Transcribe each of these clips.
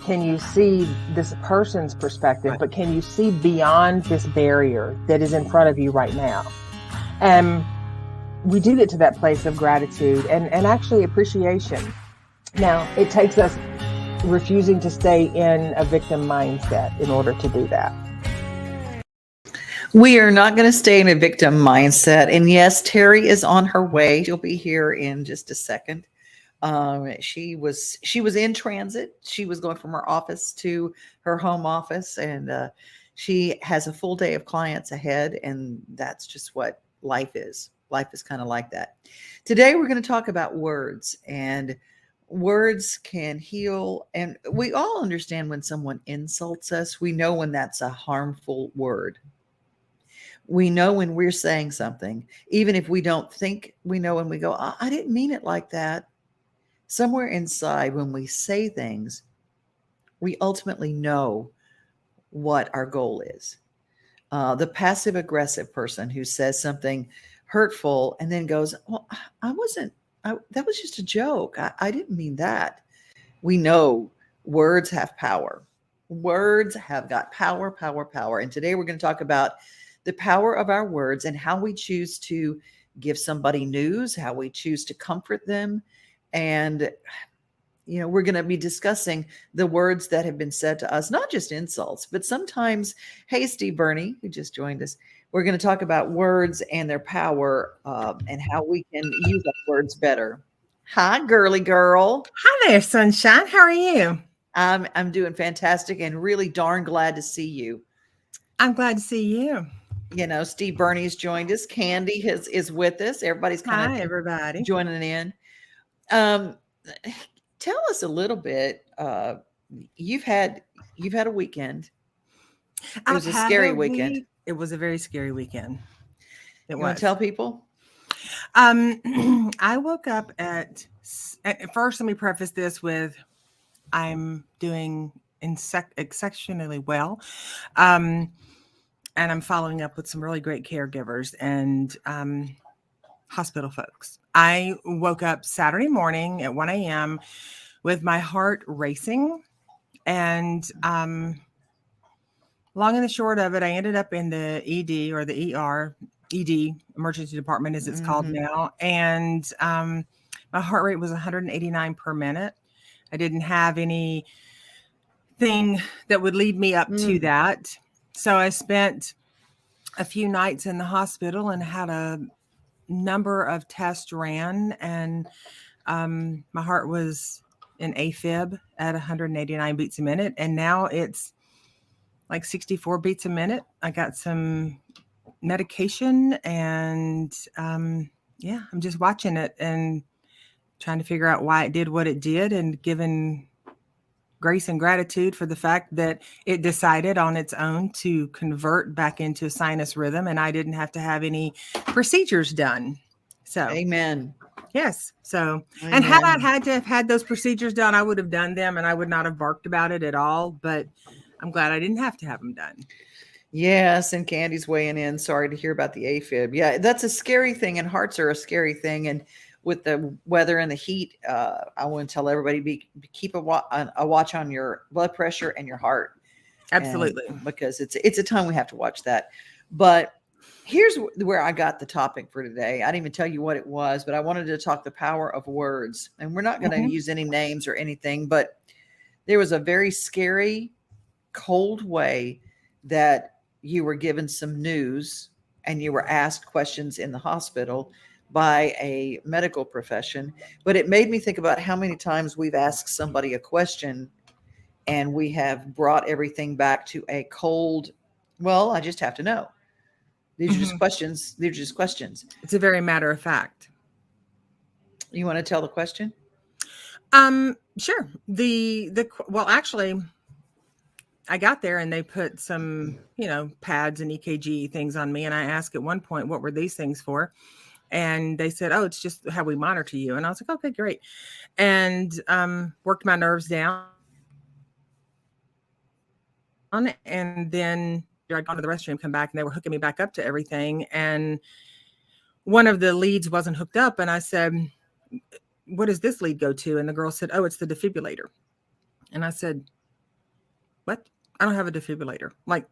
can you see this person's perspective, Right. but can you see beyond this barrier that is in front of you right now? And we do get to that place of gratitude and actually appreciation. Now, it takes us refusing to stay in a victim mindset in order to do that. We are not going to stay in a victim mindset. And yes, Teri is on her way. She'll be here in just a second. She was in transit. She was going from her office to her home office, and she has a full day of clients ahead. And that's just what life is. Life is kind of like that. Today, we're going to talk about words, and words can heal. And we all understand when someone insults us. We know when that's a harmful word. We know when we're saying something, even if we don't think we know, when we go, I didn't mean it like that. Somewhere inside, when we say things, we ultimately know what our goal is. The passive aggressive person who says something hurtful and then goes, well, that was just a joke. I didn't mean that. We know words have power. Words have got power, power, power. And today we're going to talk about the power of our words and how we choose to give somebody news, how we choose to comfort them. And, we're going to be discussing the words that have been said to us, not just insults, but sometimes, hey, Steve Burney, who just joined us, we're going to talk about words and their power and how we can use our words better. Hi, girly girl. Hi there, sunshine. How are you? I'm doing fantastic and really darn glad to see you. I'm glad to see you. Steve Burney's joined us. Candy is with us. Everybody's kind of everybody joining in. Tell us a little bit. You've had a weekend. It was a scary weekend. It was a very scary weekend. You want to tell people? I woke up at first. Let me preface this with I'm doing exceptionally well. And I'm following up with some really great caregivers and hospital folks. I woke up Saturday morning at 1 a.m. with my heart racing. And long and the short of it, I ended up in the ED or the ED, emergency department as it's called now. And my heart rate was 189 per minute. I didn't have anything that would lead me up to that. So I spent a few nights in the hospital and had a number of tests ran, and my heart was in AFib at 189 beats a minute, and now it's like 64 beats a minute. I got some medication, and I'm just watching it and trying to figure out why it did what it did, and giving grace and gratitude for the fact that it decided on its own to convert back into a sinus rhythm, and I didn't have to have any procedures done. So, amen. Yes. So, amen. And had I had to have had those procedures done, I would have done them, and I would not have barked about it at all. But I'm glad I didn't have to have them done. Yes. And Candy's weighing in. Sorry to hear about the AFib. Yeah, that's a scary thing, and hearts are a scary thing. And with the weather and the heat, I want to tell everybody keep a watch on your blood pressure and your heart. Absolutely, because it's a time we have to watch that. But here's where I got the topic for today. I didn't even tell you what it was, but I wanted to talk the power of words. And we're not going to use any names or anything, but there was a very scary, cold way that you were given some news and you were asked questions in the hospital by a medical profession. But it made me think about how many times we've asked somebody a question and we have brought everything back to a cold, well, I just have to know. These are just questions. They're just questions. It's a very matter of fact. You want to tell the question? Sure. Well, actually, I got there and they put some, pads and EKG things on me. And I asked at one point, what were these things for? And they said, oh, it's just how we monitor you. And I was like, okay, great. And worked my nerves down. And then I'd gone to the restroom, come back, and they were hooking me back up to everything. And one of the leads wasn't hooked up. And I said, what does this lead go to? And the girl said, oh, it's the defibrillator. And I said, what? I don't have a defibrillator. Like,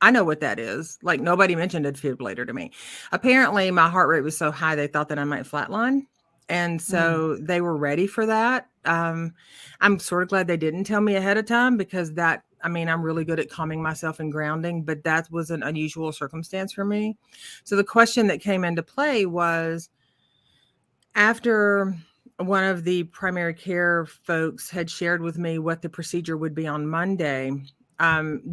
I know what that is. Like, nobody mentioned a defibrillator to me. Apparently, my heart rate was so high, they thought that I might flatline. And so they were ready for that. I'm sort of glad they didn't tell me ahead of time, because I'm really good at calming myself and grounding, but that was an unusual circumstance for me. So the question that came into play was, after one of the primary care folks had shared with me what the procedure would be on Monday,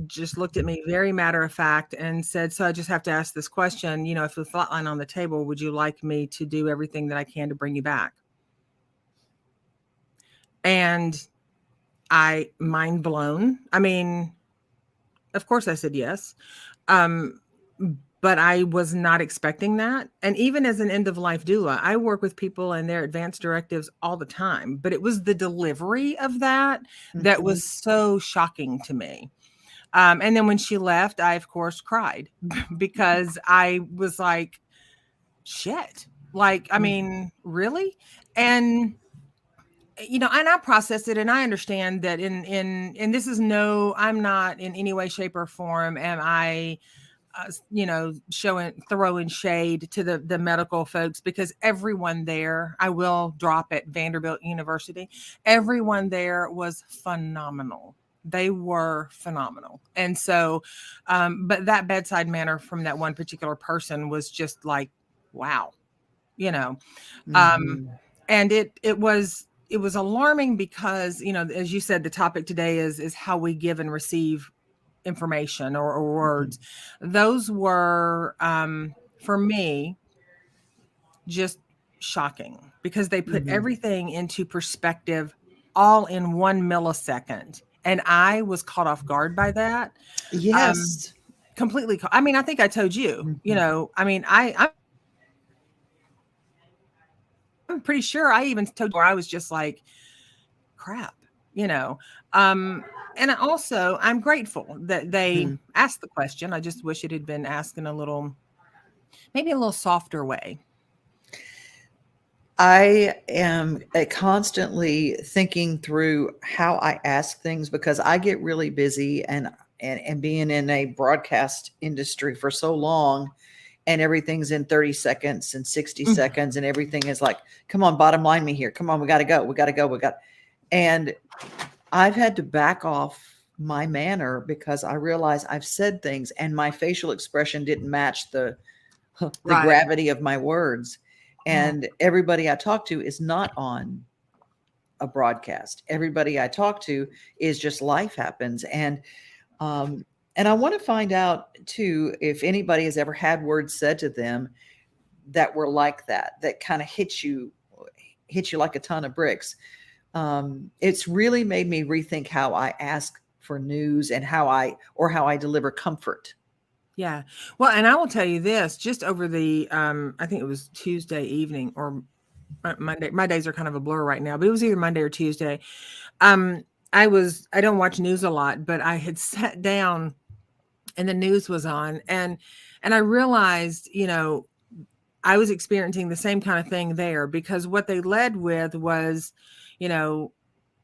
just looked at me very matter of fact and said, so I just have to ask this question, if the flatline on the table, would you like me to do everything that I can to bring you back? And I, mind blown. Of course I said yes. But I was not expecting that. And even as an end of life doula, I work with people and their advance directives all the time, but it was the delivery of that that was so shocking to me. And then when she left, I, of course, cried because I was like, shit, like, really? And, and I processed it, and I understand that and this is I'm not in any way, shape, or form am I, throwing shade to the medical folks, because everyone there, I will drop at Vanderbilt University, everyone there was phenomenal. They were phenomenal. And so, but that bedside manner from that one particular person was just like, wow, and it was alarming because, as you said, the topic today is how we give and receive information or words. Those were, for me, just shocking, because they put everything into perspective all in 1 millisecond. And I was caught off guard by that. Yes. Completely. I think I told you, I'm pretty sure I even told you, where I was just like, crap, and also I'm grateful that they asked the question. I just wish it had been asked in maybe a little softer way. I am constantly thinking through how I ask things, because I get really busy, and being in a broadcast industry for so long, and everything's in 30 seconds and 60 seconds, and everything is like, come on, bottom line me here. Come on, we got to go. And I've had to back off my manner, because I realize I've said things and my facial expression didn't match the gravity of my words. And everybody I talk to is not on a broadcast. Everybody I talk to is just life happens. And I want to find out too, if anybody has ever had words said to them that were like that kind of hit you like a ton of bricks. It's really made me rethink how I ask for news and how I deliver comfort. Yeah. Well, and I will tell you this, just over the, I think it was Tuesday evening or Monday. My days are kind of a blur right now, but it was either Monday or Tuesday. I don't watch news a lot, but I had sat down and the news was on, and I realized, I was experiencing the same kind of thing there, because what they led with was,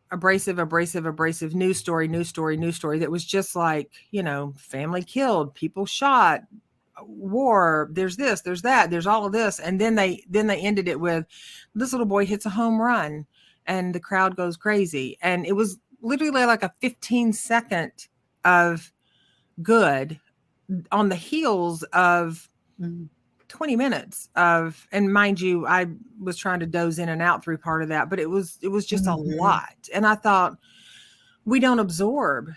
abrasive news story that was just like, family killed, people shot, war, there's this, there's that, there's all of this. And then they ended it with, this little boy hits a home run and the crowd goes crazy. And it was literally like a 15-second of good on the heels of 20 minutes of, and mind you, I was trying to doze in and out through part of that, but it was just a lot. And I thought, we don't absorb.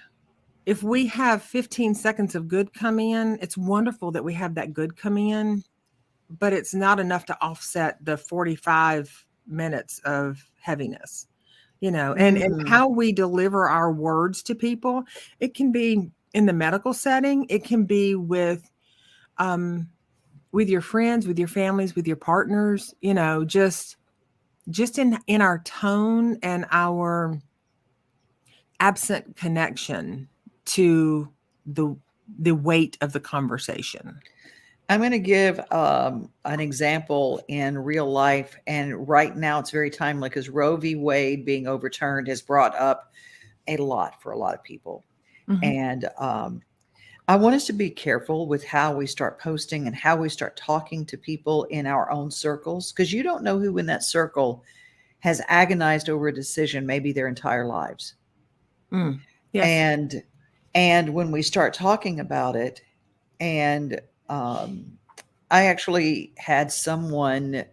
If we have 15 seconds of good come in, it's wonderful that we have that good come in, but it's not enough to offset the 45 minutes of heaviness, and how we deliver our words to people. It can be in the medical setting. It can be with your friends, with your families, with your partners, just in our tone and our absent connection to the weight of the conversation. I'm going to give an example in real life. And right now it's very timely, because Roe v. Wade being overturned has brought up a lot for a lot of people. And I want us to be careful with how we start posting and how we start talking to people in our own circles, because you don't know who in that circle has agonized over a decision maybe their entire lives. Yes. And when we start talking about it, and I actually had someone,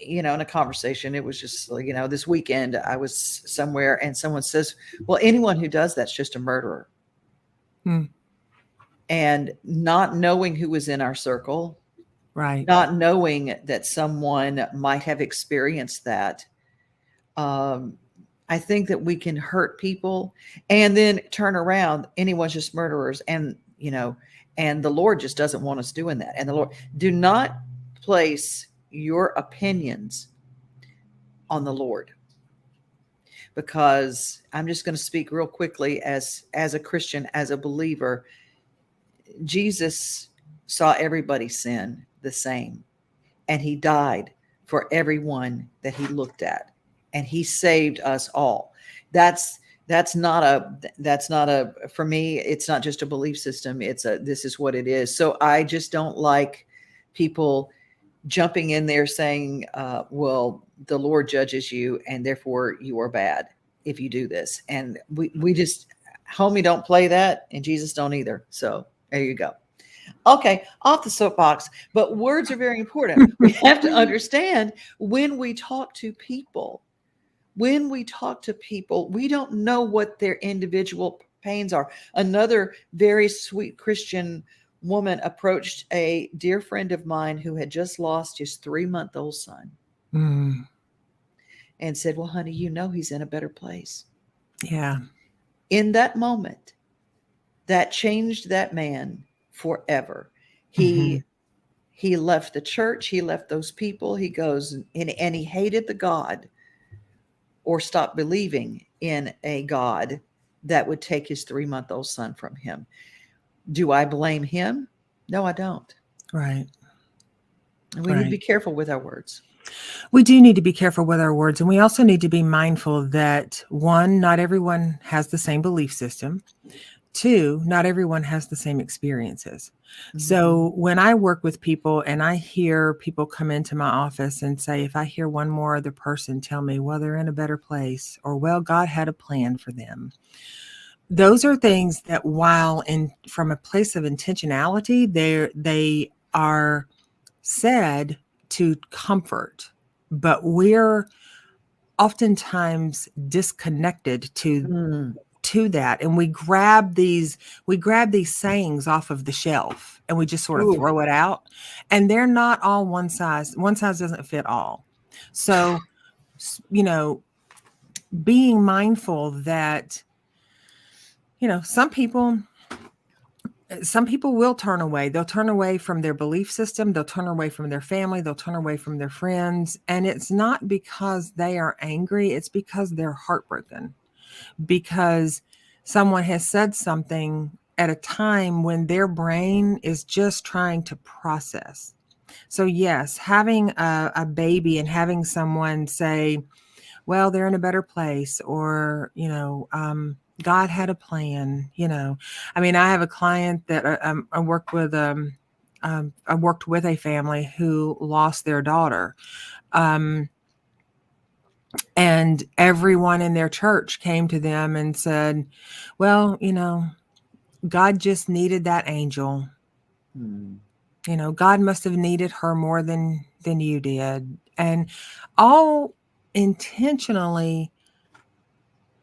in a conversation. It was just, this weekend I was somewhere and someone says, well, anyone who does that's just a murderer. And not knowing who was in our circle, Right. not knowing that someone might have experienced that. I think that we can hurt people and then turn around. Anyone's just murderers. And the Lord just doesn't want us doing that. And the Lord, do not place your opinions on the Lord, because I'm just going to speak real quickly as a Christian, as a believer. Jesus saw everybody sin the same, and he died for everyone that he looked at, and he saved us all. That's not a for me, it's not just a belief system. This is what it is. So I just don't like people jumping in there saying, well, the Lord judges you and therefore you are bad if you do this. And we just, homie, don't play that, and Jesus don't either. So there you go. Okay, off the soapbox, but words are very important. We have to understand when we talk to people, we don't know what their individual pains are. Another very sweet Christian woman approached a dear friend of mine who had just lost his 3-month-old son and said, well, honey, he's in a better place. Yeah. In that moment, that changed that man forever. He left the church. He left those people. He goes and he hated the God, or stopped believing in a God that would take his 3-month-old son from him. Do I blame him? No, I don't. Right. And we need to be careful with our words. We do need to be careful with our words. And we also need to be mindful that, one, not everyone has the same belief system. 2, not everyone has the same experiences. So when I work with people and I hear people come into my office and say, if I hear one more other person tell me, well, they're in a better place, or, well, God had a plan for them. Those are things that, while from a place of intentionality, they are said to comfort, but we're oftentimes disconnected to that, and we grab these sayings off of the shelf and we just sort of throw it out, and they're not all one size doesn't fit all. So being mindful that some people will turn away. They'll turn away from their belief system. They'll turn away from their family. They'll turn away from their friends. And it's not because they are angry. It's because they're heartbroken, because someone has said something at a time when their brain is just trying to process. So yes, having a baby and having someone say, well, they're in a better place, or, God had a plan, I mean, I have a client that I worked with a family who lost their daughter. And everyone in their church came to them and said, well, God just needed that angel. God must have needed her more than you did. And all intentionally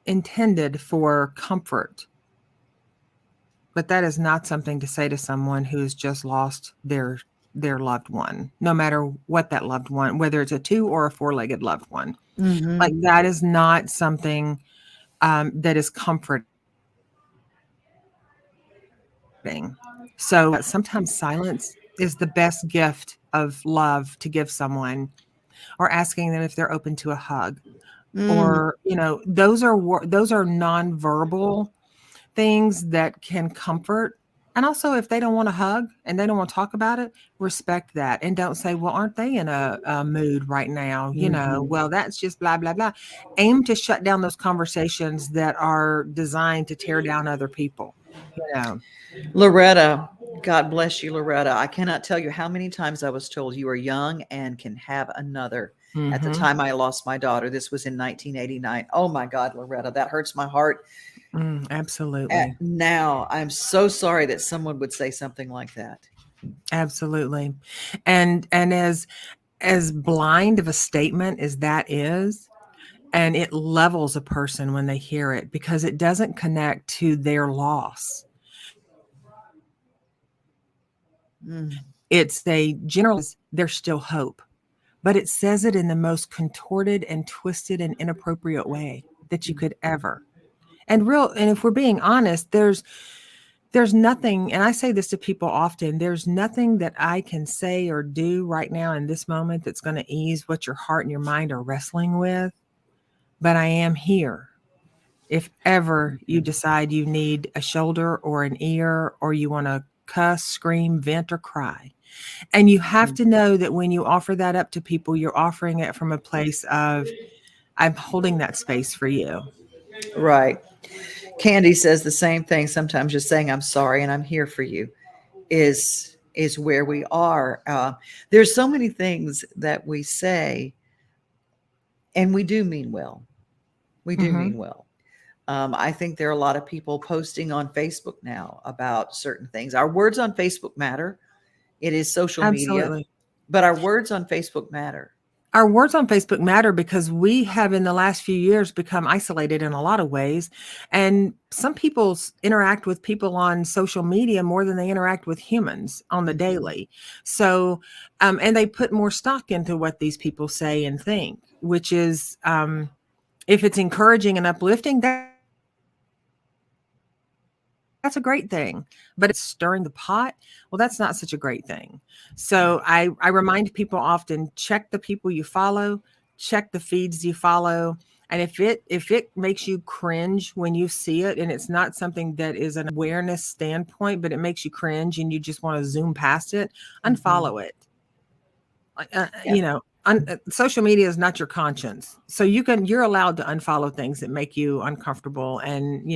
intended for comfort. But that is not something to say to someone who's just lost their loved one, no matter what that loved one, whether it's a 2 or a 4-legged loved one. Like, that is not something that is comforting. So sometimes silence is the best gift of love to give someone, or asking them if they're open to a hug, or, those are nonverbal things that can comfort. And also, if they don't want to hug and they don't want to talk about it, respect that. And don't say, well, aren't they in a mood right now? Well, that's just blah, blah, blah. Aim to shut down those conversations that are designed to tear down other people. You know, Loretta, God bless you, Loretta. I cannot tell you how many times I was told you are young and can have another. At the time I lost my daughter, this was in 1989. Oh my God, Loretta, that hurts my heart. Absolutely. Now, I'm so sorry that someone would say something like that. Absolutely. And as blind of a statement as that is, and it levels a person when they hear it because it doesn't connect to their loss. It's a general, there's still hope, but it says it in the most contorted and twisted and inappropriate way that you could ever. And if we're being honest, there's nothing, and I say this to people often, there's nothing that I can say or do right now in this moment that's going to ease what your heart and your mind are wrestling with. But I am here. If ever you decide you need a shoulder or an ear, or you want to cuss, scream, vent, or cry. And you have to know that when you offer that up to people, you're offering it from a place of, I'm holding that space for you. Right. Candy says the same thing. Sometimes just saying, I'm sorry and I'm here for you is where we are. There's so many things that we say and we do mean well. We do mean well. I think there are a lot of people posting on Facebook now about certain things. Our words on Facebook matter. It is social Absolutely. media, but our words on Facebook matter. Our words on Facebook matter because we have in the last few years become isolated in a lot of ways. And some people interact with people on social media more than they interact with humans on the daily. So, and they put more stock into what these people say and think, which is, if it's encouraging and uplifting, that's a great thing. But it's stirring the pot. Well, that's not such a great thing. So I remind people often, check the people you follow, check the feeds you follow. And if it makes you cringe when you see it, and it's not something that is an awareness standpoint, but it makes you cringe and you just want to zoom past it, unfollow it. Social media is not your conscience. So you're allowed to unfollow things that make you uncomfortable. And,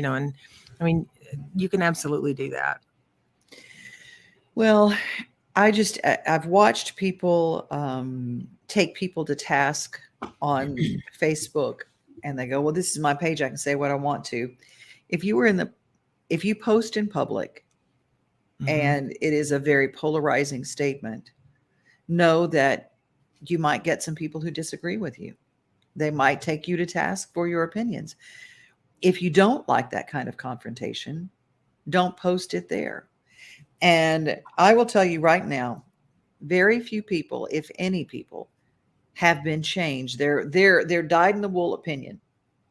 you can absolutely do that. Well, I've watched people take people to task on Facebook, and they go, well, this is my page. I can say what I want to. If you post in public and it is a very polarizing statement, know that you might get some people who disagree with you. They might take you to task for your opinions. If you don't like that kind of confrontation, don't post it there. And I will tell you right now, very few people, if any people, have been changed. Their dyed-in-the-wool opinion,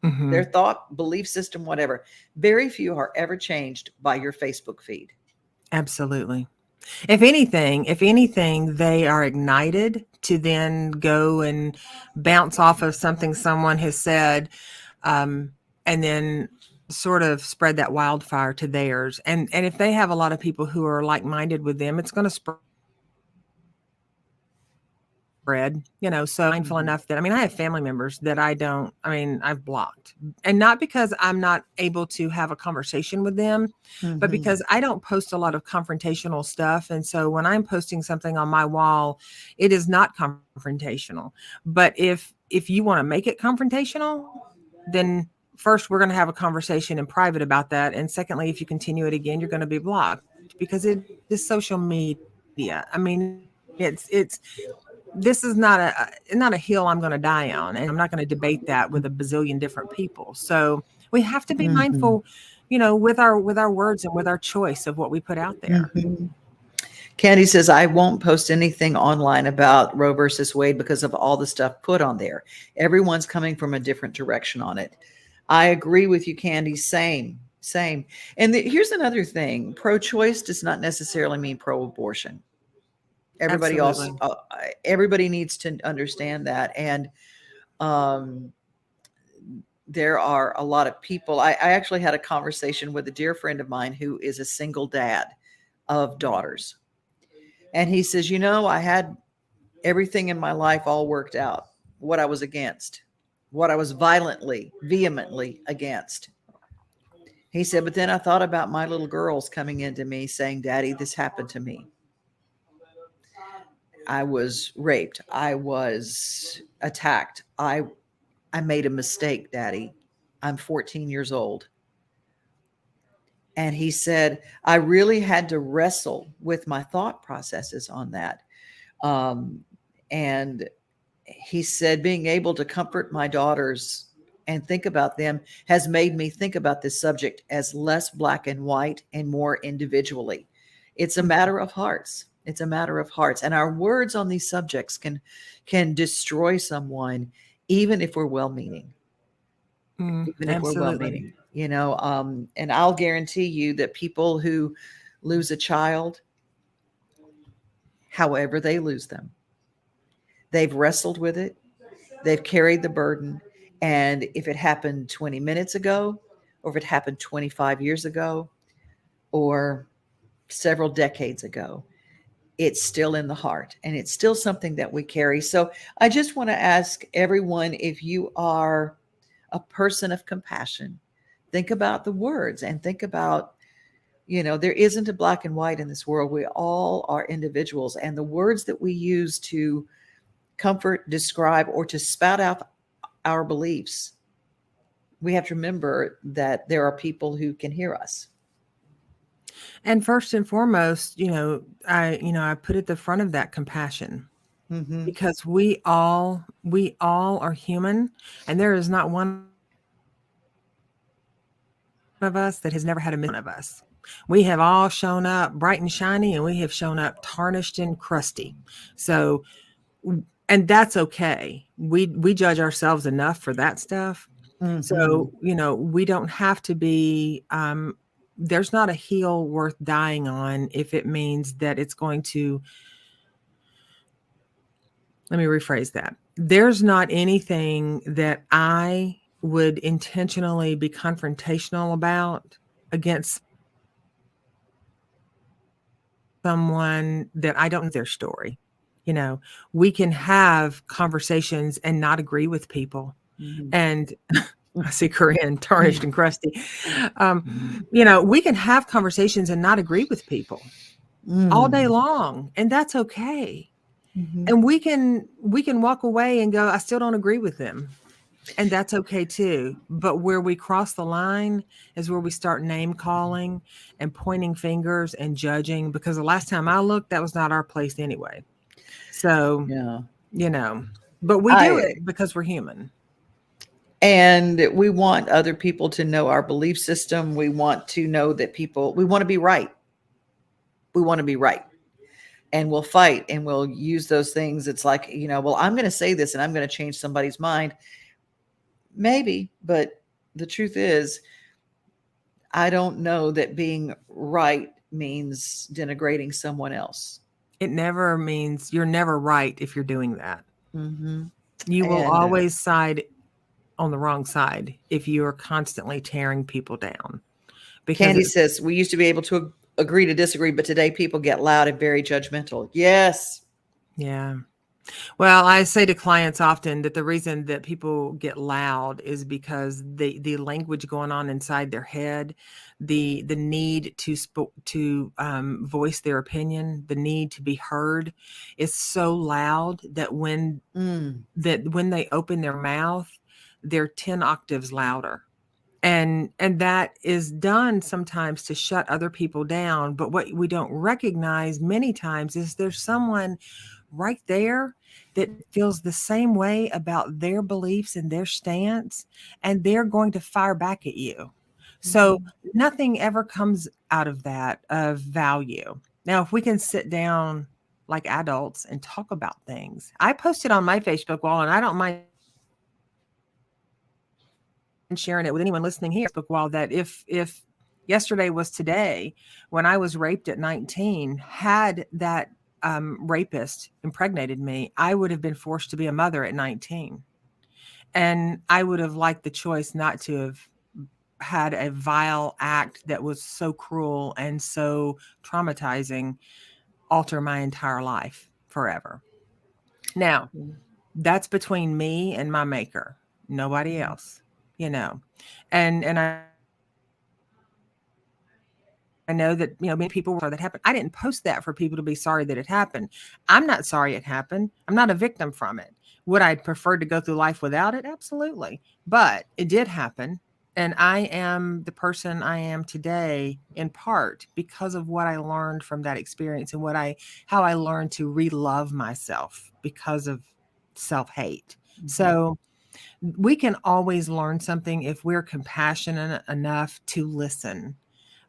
their thought, belief system, whatever. Very few are ever changed by your Facebook feed. Absolutely. If anything, they are ignited to then go and bounce off of something someone has said, and then sort of spread that wildfire to theirs. And if they have a lot of people who are like-minded with them, it's going to spread. So mindful enough that, I have family members that I've blocked, and not because I'm not able to have a conversation with them, but because I don't post a lot of confrontational stuff. And so when I'm posting something on my wall, it is not confrontational. But if you want to make it confrontational, then first we're going to have a conversation in private about that. And secondly, if you continue it again, you're going to be blocked, because it is social media. This is not a hill I'm going to die on, and I'm not going to debate that with a bazillion different people. So we have to be mindful, with our words and with our choice of what we put out there. Candy says, I won't post anything online about Roe versus Wade because of all the stuff put on there. Everyone's coming from a different direction on it. I agree with you, Candy. Same. And here's another thing. Pro-choice does not necessarily mean pro-abortion. Everybody needs to understand that. And there are a lot of people. I actually had a conversation with a dear friend of mine who is a single dad of daughters. And he says, I had everything in my life all worked out, what I was against, what I was vehemently against. He said, but then I thought about my little girls coming into me saying, Daddy, this happened to me. I was raped. I was attacked. I made a mistake, Daddy. I'm 14 years old. And he said, I really had to wrestle with my thought processes on that. And he said, being able to comfort my daughters and think about them has made me think about this subject as less black and white and more individually. It's a matter of hearts. It's a matter of hearts. And our words on these subjects can destroy someone, even if we're well-meaning. Even if we're well-meaning, and I'll guarantee you that people who lose a child, however they lose them, they've wrestled with it. They've carried the burden. And if it happened 20 minutes ago, or if it happened 25 years ago, or several decades ago, it's still in the heart, and it's still something that we carry. So I just want to ask everyone, if you are a person of compassion, think about the words and think about, there isn't a black and white in this world. We all are individuals, and the words that we use to comfort, describe, or to spout out our beliefs, we have to remember that there are people who can hear us. And first and foremost, I put at the front of that compassion, because we all are human, and there is not one of us that has never had a miss of us. We have all shown up bright and shiny, and we have shown up tarnished and crusty. So, and that's okay. We judge ourselves enough for that stuff. So, we don't have to be, there's not a hill worth dying on if it means that it's going to, let me rephrase that. There's not anything that I would intentionally be confrontational about against someone that I don't know their story. We can have conversations and not agree with people. And I see Corinne, tarnished and crusty. We can have conversations and not agree with people all day long, and that's okay. And we can walk away and go, I still don't agree with them. And that's okay too. But where we cross the line is where we start name calling and pointing fingers and judging, because the last time I looked, that was not our place anyway. So, but we do it because we're human. And we want other people to know our belief system. We want to know that we want to be right. We want to be right. And we'll fight, and we'll use those things. It's like, well, I'm going to say this and I'm going to change somebody's mind. Maybe, but the truth is, I don't know that being right means denigrating someone else. It never means you're never right if you're doing that. You will always side on the wrong side if you are constantly tearing people down. Because Candy says, we used to be able to agree to disagree, but today people get loud and very judgmental. Yes. Yeah. Well, I say to clients often that the reason that people get loud is because the language going on inside their head, the need to voice their opinion, the need to be heard is so loud that when they open their mouth, they're 10 octaves louder. And that is done sometimes to shut other people down. But what we don't recognize many times is there's someone right there that feels the same way about their beliefs and their stance, and they're going to fire back at you. So nothing ever comes out of that of value. Now, if we can sit down like adults and talk about things, I posted on my Facebook wall, and I don't mind sharing it with anyone listening here, Facebook wall, that if yesterday was today, when I was raped at 19, had that rapist impregnated me, I would have been forced to be a mother at 19. And I would have liked the choice not to have had a vile act that was so cruel and so traumatizing alter my entire life forever. Now, that's between me and my maker, nobody else, you know. And I know that, many people were sorry that happened. I didn't post that for people to be sorry that it happened. I'm not sorry it happened. I'm not a victim from it. Would I prefer to go through life without it? Absolutely. But it did happen. And I am the person I am today in part because of what I learned from that experience and how I learned to re-love myself because of self-hate. Mhm. So we can always learn something if we're compassionate enough to listen.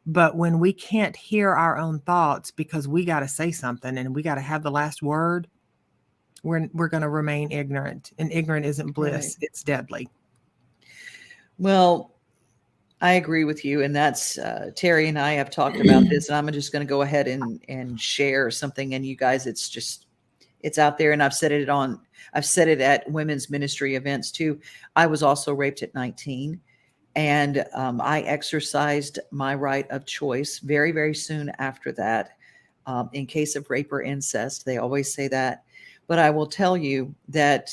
But when we can't hear our own thoughts because we got to say something and we got to have the last word, we're going to remain ignorant. And ignorant isn't bliss. Right. It's deadly. Well, I agree with you. And that's Teri and I have talked about this. And I'm just going to go ahead and share something. And you guys, it's out there. And I've said it at women's ministry events too. I was also raped at 19. And I exercised my right of choice very, very soon after that. In case of rape or incest, they always say that. But I will tell you that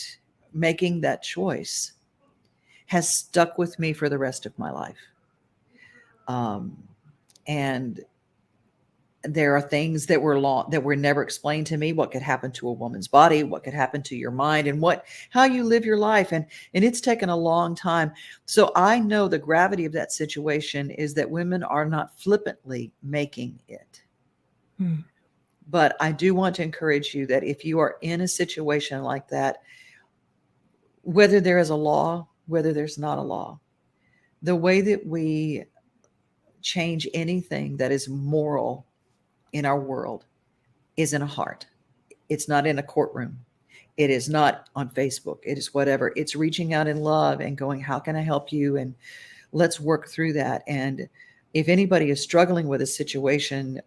making that choice has stuck with me for the rest of my life. And there are things that were never explained to me. What could happen to a woman's body? What could happen to your mind? And how you live your life? And it's taken a long time. So I know the gravity of that situation is that women are not flippantly making it. But I do want to encourage you that if you are in a situation like that, whether there is a law, whether there's not a law, the way that we change anything that is moral in our world is in a heart. It's not in a courtroom. It is not on Facebook. It is whatever. It's reaching out in love and going, how can I help you? And let's work through that. And if anybody is struggling with a situation,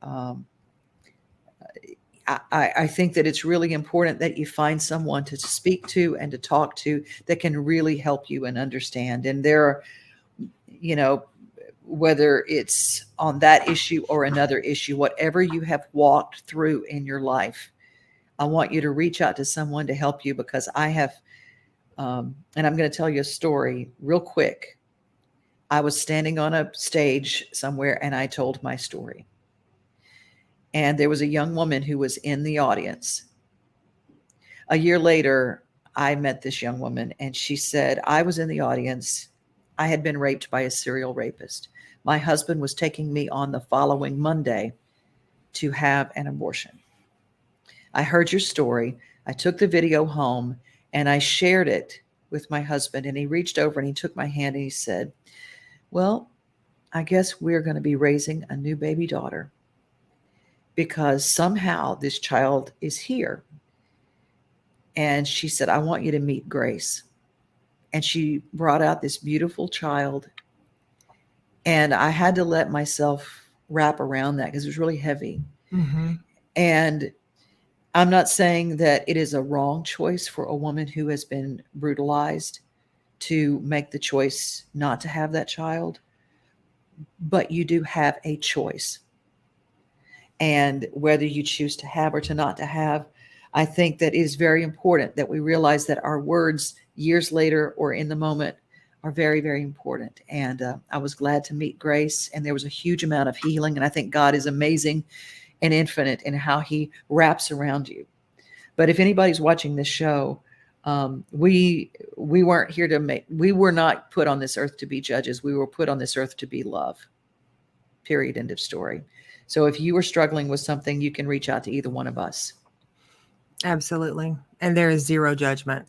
I think that it's really important that you find someone to speak to and to talk to that can really help you and understand. And there are, whether it's on that issue or another issue, whatever you have walked through in your life, I want you to reach out to someone to help you, because I have, and I'm going to tell you a story real quick. I was standing on a stage somewhere and I told my story. And there was a young woman who was in the audience. A year later, I met this young woman and she said, I was in the audience. I had been raped by a serial rapist. My husband was taking me on the following Monday to have an abortion. I heard your story. I took the video home and I shared it with my husband, and he reached over and he took my hand and he said, well, I guess we're going to be raising a new baby daughter because somehow this child is here. And she said, I want you to meet Grace. And she brought out this beautiful child. And I had to let myself wrap around that because it was really heavy. Mm-hmm. And I'm not saying that it is a wrong choice for a woman who has been brutalized to make the choice not to have that child, but you do have a choice. And whether you choose to have or to not to have, I think that it is very important that we realize that our words years later or in the moment are very, very important. And I was glad to meet Grace, and there was a huge amount of healing. And I think God is amazing and infinite in how he wraps around you. But if anybody's watching this show, we weren't here to we were not put on this earth to be judges. We were put on this earth to be love. Period. End of story. So if you are struggling with something, you can reach out to either one of us. Absolutely. And there is zero judgment.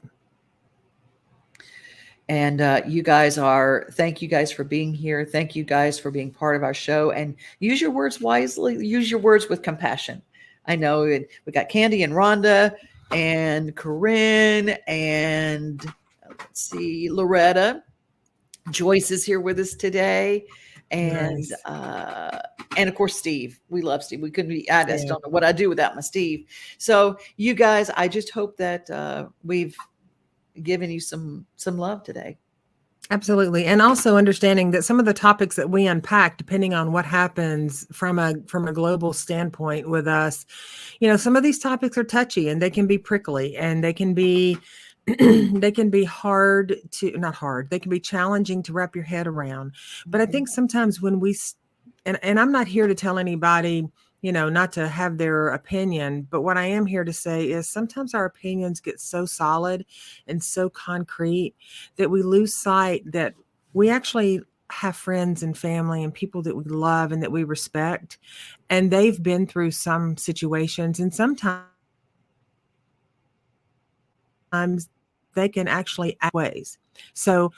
And thank you guys for being here. Thank you guys for being part of our show, and use your words wisely. Use your words with compassion. I know we got Candy and Rhonda and Corinne and let's see, Loretta. Joyce is here with us today. And Nice. And of course, Steve. We love Steve. We couldn't be, I just don't know what I'd do without my Steve. So you guys, I just hope that we've given you some love today. Absolutely. And also understanding that some of the topics that we unpack, depending on what happens from a global standpoint with us, some of these topics are touchy and they can be prickly and they can be they can be hard to not hard, they can be challenging to wrap your head around. But I think sometimes when and I'm not here to tell anybody, not to have their opinion, but what I am here to say is sometimes our opinions get so solid and so concrete that we lose sight that we actually have friends and family and people that we love and that we respect, and they've been through some situations, and sometimes they can actually act ways. So,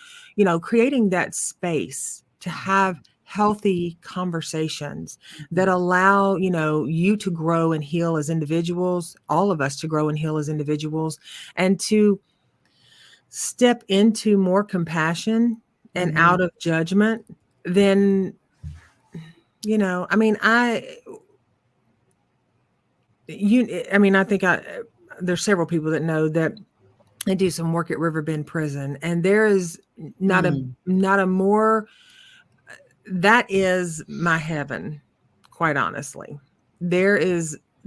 creating that space to have healthy conversations that allow, you to grow and heal as individuals, all of us to grow and heal as individuals, and to step into more compassion and out of judgment, then, I mean, I think there's several people that know that I do some work at Riverbend Prison, and there is not a more, that is my heaven, quite honestly. There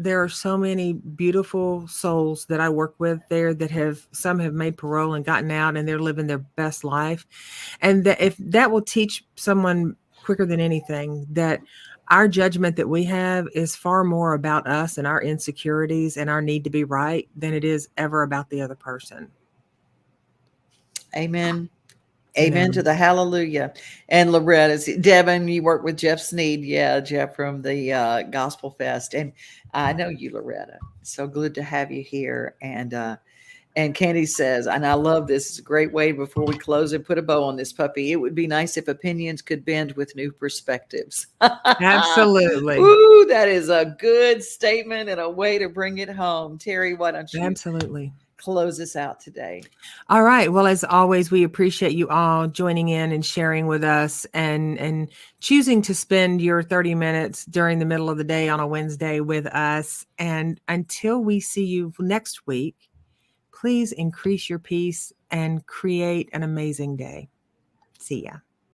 are so many beautiful souls that I work with there that some have made parole and gotten out and they're living their best life. And that if that will teach someone quicker than anything, that our judgment that we have is far more about us and our insecurities and our need to be right than it is ever about the other person. Amen. Amen to the hallelujah. And Loretta, Devon, you work with Jeff Sneed. Yeah, Jeff from the Gospel Fest. And I know you, Loretta. So good to have you here. And Candy says, and I love this, it's a great way before we close and put a bow on this puppy. It would be nice if opinions could bend with new perspectives. Absolutely. Ooh, that is a good statement and a way to bring it home. Teri, why don't you absolutely close us out today? All right. Well, as always, we appreciate you all joining in and sharing with us and choosing to spend your 30 minutes during the middle of the day on a Wednesday with us. And until we see you next week, please increase your peace and create an amazing day. See ya.